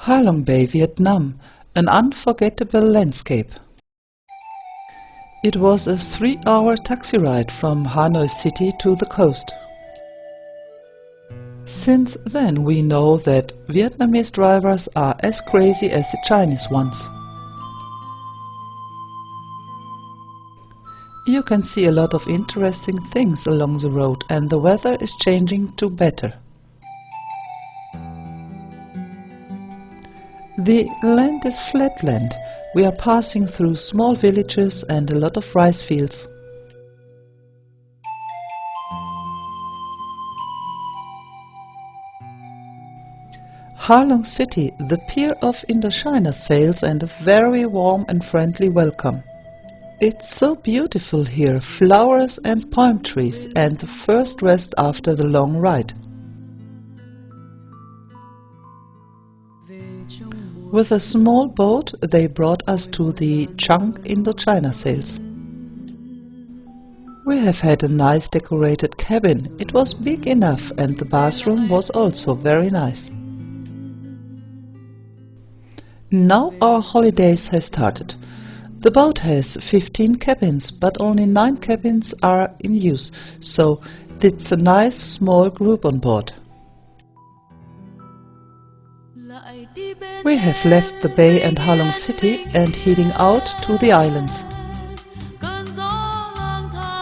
Halong Bay, Vietnam, an unforgettable landscape. It was a 3-hour taxi ride from Hanoi City to the coast. Since then we know that Vietnamese drivers are as crazy as the Chinese ones. You can see a lot of interesting things along the road, and the weather is changing to better. The land is flat land. We are passing through small villages and a lot of rice fields. Halong City, the pier of Indochina Sails, and a very warm and friendly welcome. It's so beautiful here, flowers and palm trees, and the first rest after the long ride. With a small boat they brought us to the Junk Indochina Sails. We have had a nice decorated cabin. It was big enough, and the bathroom was also very nice. Now our holidays has started. The boat has 15 cabins, but only 9 cabins are in use, so it's a nice small group on board. We have left the bay and Halong City and heading out to the islands.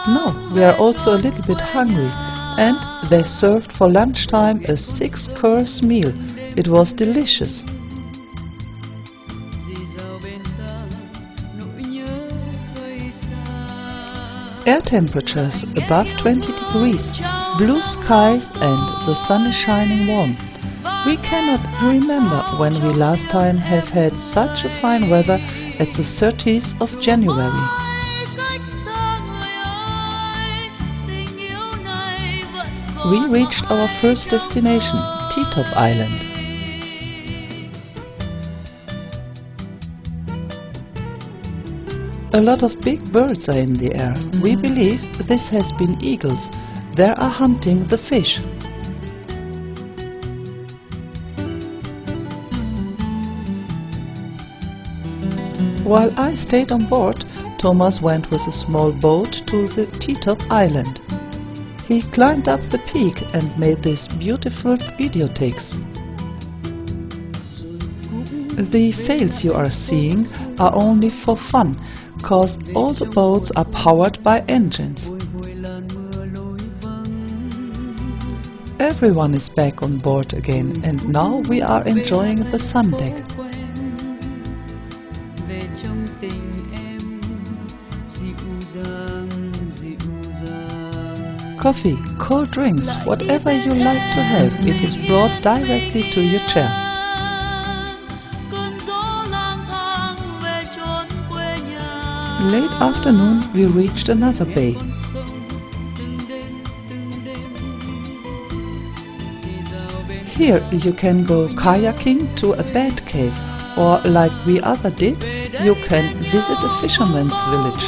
Now we are also a little bit hungry, and they served for lunchtime a 6-course meal. It was delicious. Air temperatures above 20 degrees, blue skies, and the sun is shining warm. We cannot remember when we last time have had such a fine weather at the 30th of January. We reached our first destination, T-Top Island. A lot of big birds are in the air. We believe this has been eagles. They are hunting the fish. While I stayed on board, Thomas went with a small boat to the T-Top Island. He climbed up the peak and made these beautiful video takes. The sails you are seeing are only for fun, cause all the boats are powered by engines. Everyone is back on board again, and now we are enjoying the sun deck. Coffee, cold drinks, whatever you like to have, it is brought directly to your chair. Late afternoon we reached another bay. Here you can go kayaking to a bat cave, or like we other did, you can visit a fisherman's village.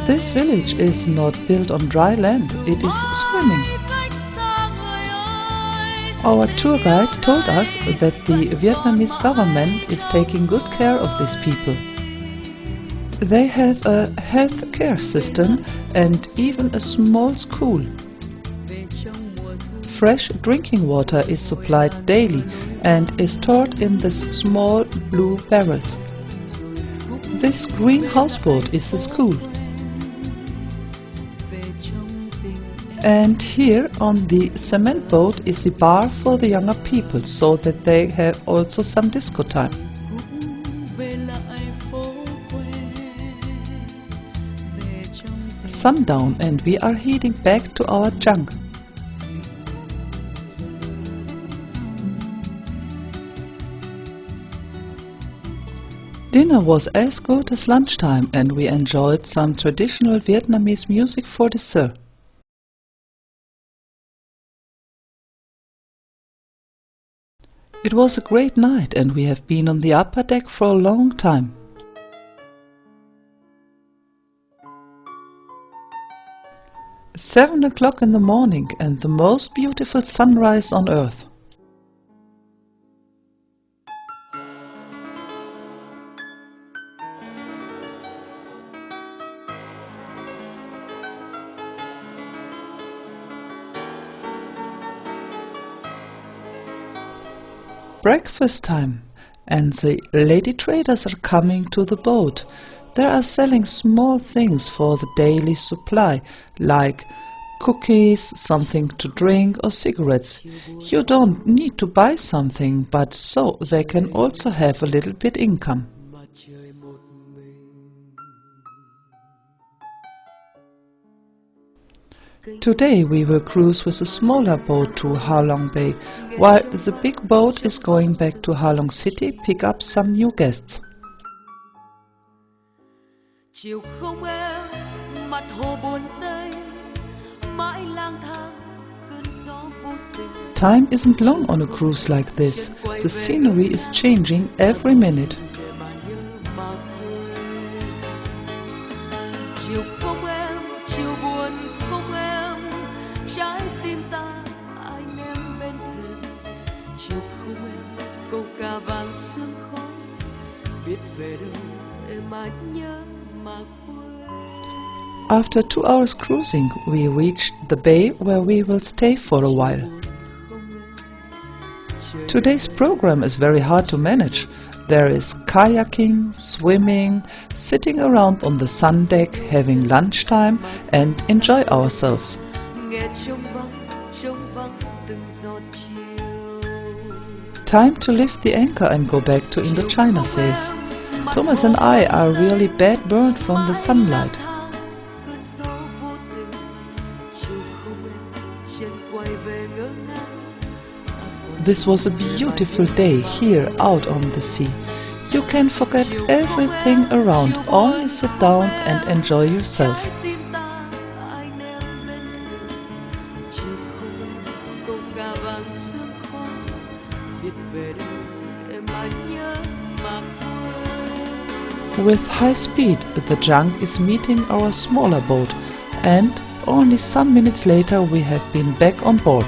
This village is not built on dry land, it is swimming. Our tour guide told us that the Vietnamese government is taking good care of these people. They have a health care system and even a small school. Fresh drinking water is supplied daily and is stored in these small blue barrels. This green houseboat is the school. And here on the cement boat is the bar for the younger people, so that they have also some disco time. Sundown, and we are heading back to our junk. Dinner was as good as lunchtime, and we enjoyed some traditional Vietnamese music for dessert. It was a great night, and we have been on the upper deck for a long time. 7 o'clock in the morning and the most beautiful sunrise on earth. Breakfast time, and the lady traders are coming to the boat. They are selling small things for the daily supply, like cookies, something to drink or cigarettes. You don't need to buy something, but so they can also have a little bit income. Today we will cruise with a smaller boat to Halong Bay, while the big boat is going back to Halong City pick up some new guests. Time isn't long on a cruise like this. The scenery is changing every minute. After 2 hours cruising, we reached the bay where we will stay for a while. Today's program is very hard to manage. There is kayaking, swimming, sitting around on the sun deck, having lunchtime and enjoy ourselves. Time to lift the anchor and go back to Indochina Sails. Thomas and I are really bad burned from the sunlight. This was a beautiful day here out on the sea. You can forget everything around, only sit down and enjoy yourself. With high speed, the Junk is meeting our smaller boat, and only some minutes later we have been back on board.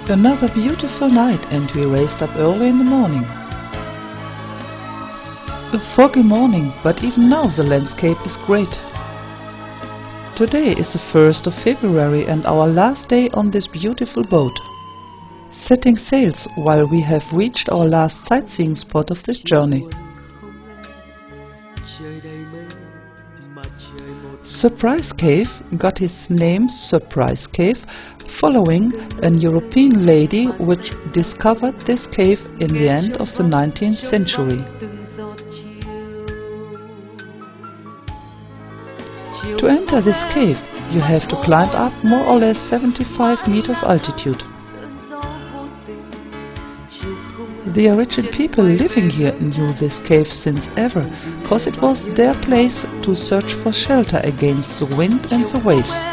Another beautiful night, and we raced up early in the morning. A foggy morning, but even now the landscape is great. Today is the 1st of February and our last day on this beautiful boat. Setting sails while we have reached our last sightseeing spot of this journey. Surprise Cave got his name Surprise Cave following an European lady which discovered this cave in the end of the 19th century. To enter this cave, you have to climb up more or less 75 meters altitude. The original people living here knew this cave since ever, cause it was their place to search for shelter against the wind and the waves.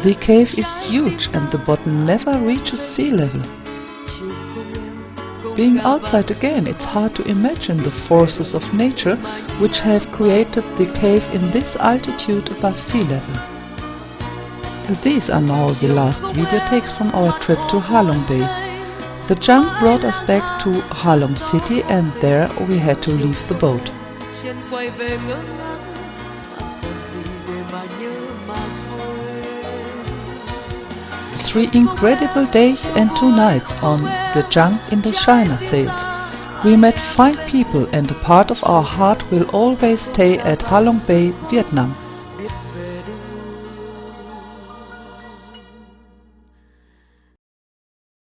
The cave is huge and the bottom never reaches sea level. Being outside again, it's hard to imagine the forces of nature which have created the cave in this altitude above sea level. These are now the last video takes from our trip to Halong Bay. The Junk brought us back to Halong City and there we had to leave the boat. 3 incredible days and 2 nights on the Junk Indochina Sails. We met fine people and a part of our heart will always stay at Halong Bay, Vietnam.